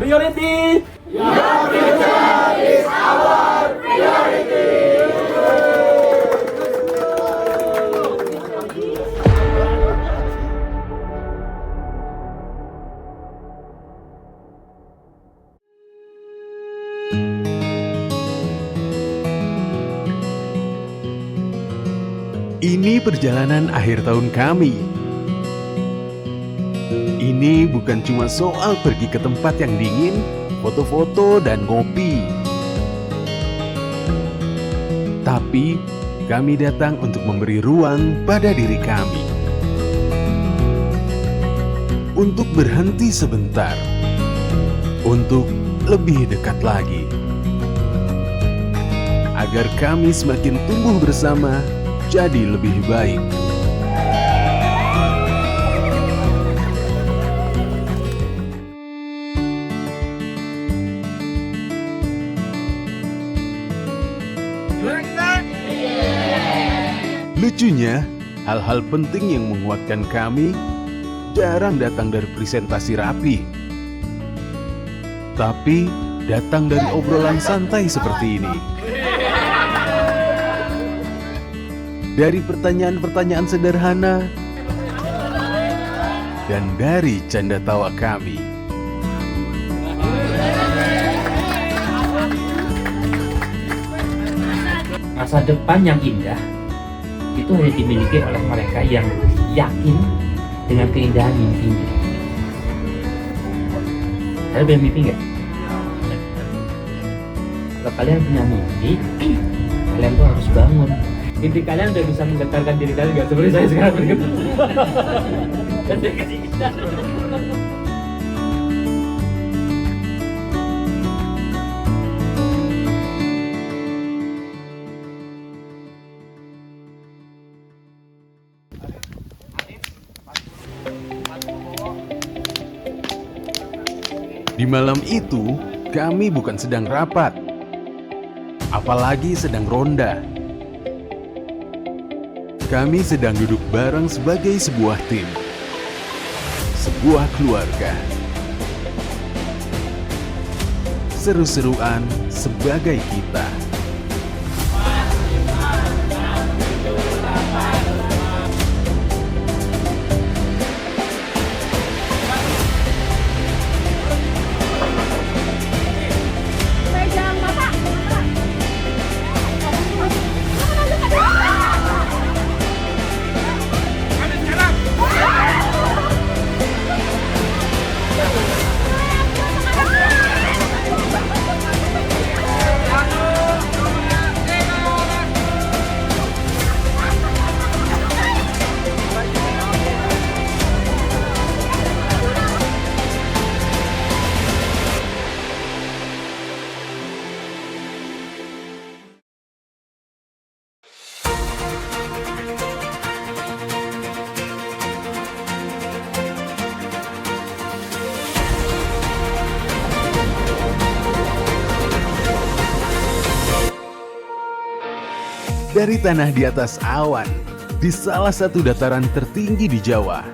priority. Ini perjalanan akhir tahun kami. Ini bukan cuma soal pergi ke tempat yang dingin, foto-foto dan ngopi. Tapi kami datang untuk memberi ruang pada diri kami. Untuk berhenti sebentar. Untuk lebih dekat lagi. Agar kami semakin tumbuh bersama, jadi lebih baik. Lucunya, hal-hal penting yang menguatkan kami jarang datang dari presentasi rapi, tapi datang dari obrolan santai seperti ini. Dari pertanyaan-pertanyaan sederhana dan dari canda tawa kami. Masa depan yang indah itu hanya dimiliki oleh mereka yang yakin dengan keindahan mimpinya. Kalian punya mimpi nggak? Kalau kalian punya mimpi, kalian tuh harus bangun. Mimpi kalian udah bisa menggetarkan diri kalian nggak? Seperti saya sekarang bergetar. Dan saya kasih kita. Di malam itu, kami bukan sedang rapat, apalagi sedang ronda. Kami sedang duduk bareng sebagai sebuah tim, sebuah keluarga. Seru-seruan sebagai kita. Dari tanah di atas awan, di salah satu dataran tertinggi di Jawa.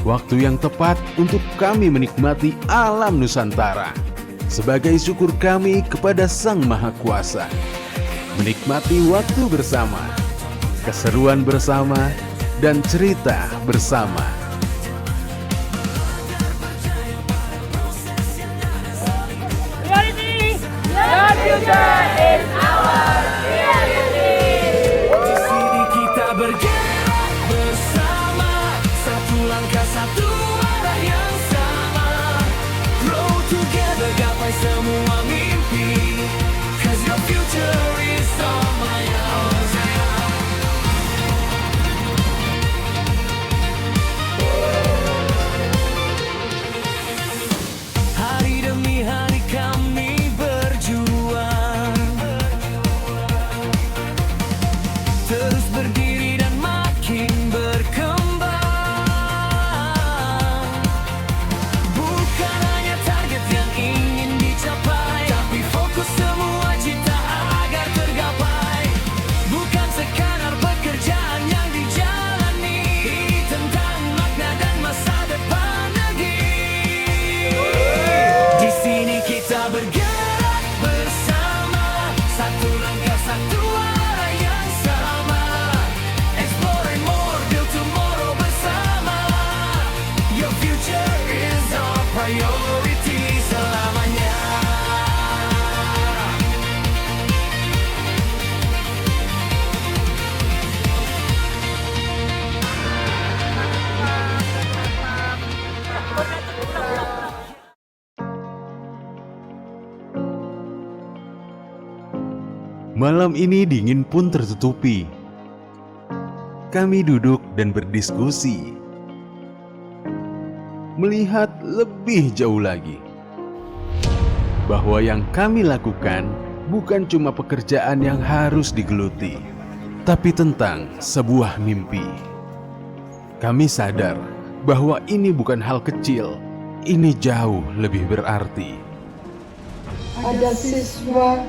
Waktu yang tepat untuk kami menikmati alam Nusantara. Sebagai syukur kami kepada Sang Maha Kuasa. Menikmati waktu bersama, keseruan bersama, dan cerita bersama. Priority! Your future is our priority! Di sini kita bergerak bersama, satu langkah satu arah yang sama. Grow together, gapai semua mimpi. 'Cause your future is all my own. Hari demi hari kami berjuang. Malam ini dingin pun tertutupi. Kami duduk dan berdiskusi, melihat lebih jauh lagi bahwa yang kami lakukan bukan cuma pekerjaan yang harus digeluti, tapi tentang sebuah mimpi. Kami sadar bahwa ini bukan hal kecil, ini jauh lebih berarti. Ada siswa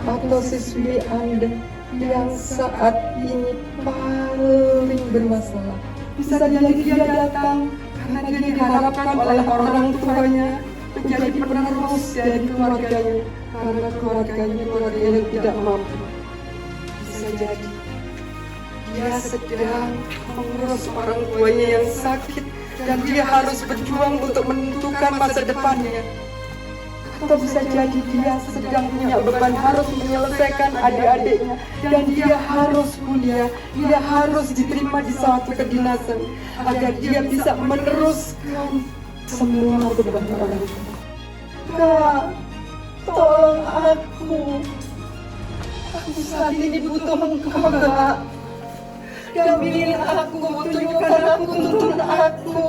atau siswi Anda yang saat ini paling bermasalah. Bisa jadi dia datang karena dia diharapkan oleh orang tuanya menjadi penerus dari keluarganya, karena keluarganya keluarga yang tidak mampu. Bisa jadi dia sedang mengurus orang tuanya yang sakit dan dia harus berjuang untuk menentukan masa depannya. Atau bisa jadi dia sedang punya beban harus menyelesaikan adik-adiknya dan dia harus kuliah, dia harus diterima di suatu kedinasan agar dia bisa meneruskan semua beban orang tua. Kak, tolong aku saat ini butuh engkau, Kak. Dampingin aku, tunjukkan aku, tuntun aku.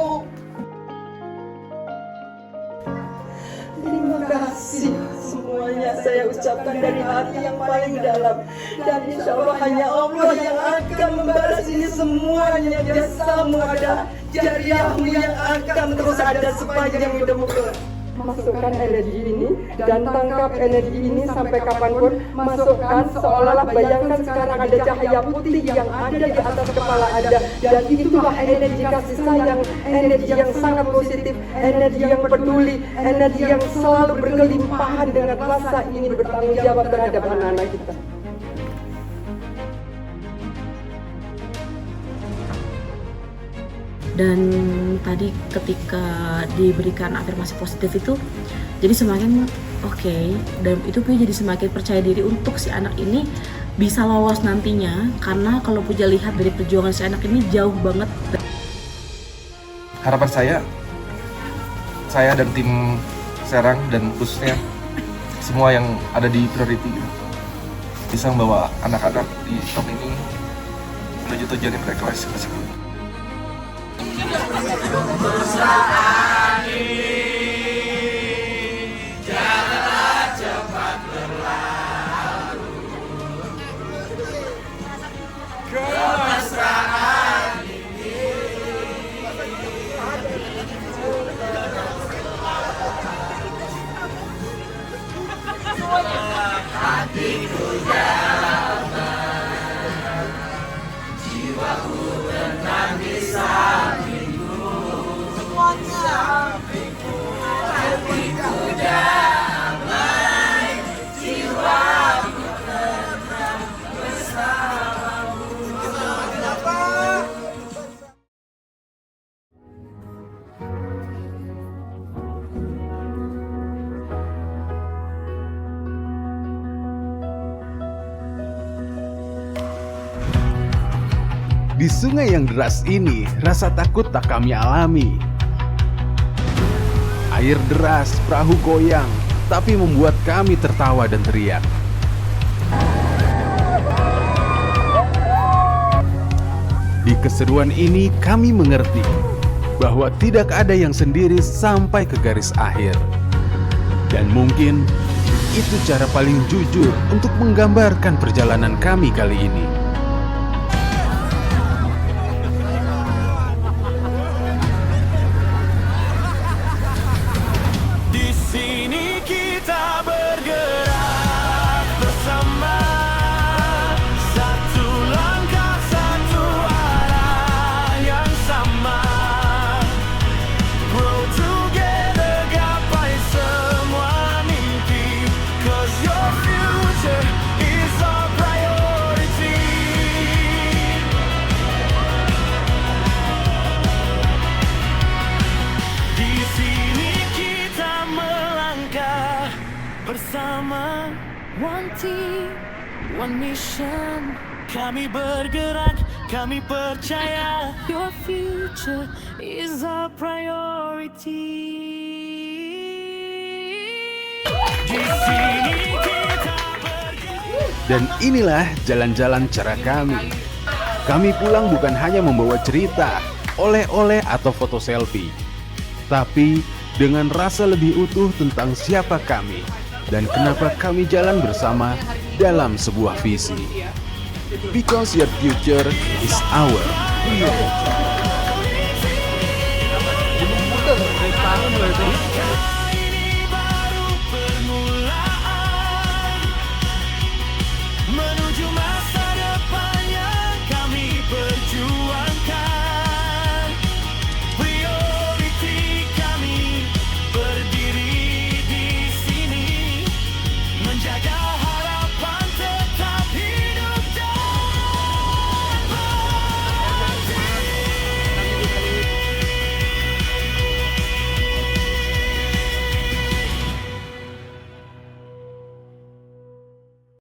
Terima kasih semuanya saya ucapkan dari hati yang paling dalam. Dan insya Allah hanya Allah yang akan membalas ini semuanya. Jasamu ada, jariahmu yang akan terus ada sepanjang hidupmu. Masukkan energi ini dan tangkap energi ini sampai kapanpun. Masukkan seolah-olah bayangkan sekarang ada cahaya putih yang ada di atas kepala Anda. Dan itulah energi kasih sayang, energi yang sangat positif, energi yang peduli, energi yang selalu berkelimpahan dengan rasa ingin bertanggung jawab terhadap anak-anak kita. Dan tadi ketika diberikan afirmasi positif itu jadi semakin oke, dan itu Puja jadi semakin percaya diri untuk si anak ini bisa lolos nantinya, karena kalau Puja lihat dari perjuangan si anak ini jauh banget. Harapan saya dan tim Serang dan khususnya semua yang ada di Priority bisa membawa anak-anak di tahun ini menuju tujuan yang mereka masing-masing. Di sungai yang deras ini, rasa takut tak kami alami. Air deras, perahu goyang, tapi membuat kami tertawa dan teriak. Di keseruan ini kami mengerti bahwa tidak ada yang sendiri sampai ke garis akhir. Dan mungkin itu cara paling jujur untuk menggambarkan perjalanan kami kali ini. Di sini kita bergerak bersama, satu langkah satu arah yang sama. Grow together, gapai semua mimpi, 'cause your future is our priority. Di sini kita melangkah bersama, one team, one mission. Kami bergerak, kami percaya, your future is our priority. Di sini kita bergerak. Dan inilah jalan-jalan cara kami. Kami pulang bukan hanya membawa cerita, oleh-oleh atau foto selfie, tapi dengan rasa lebih utuh tentang siapa kami dan kenapa kami jalan bersama dalam sebuah visi. Because your future is our future.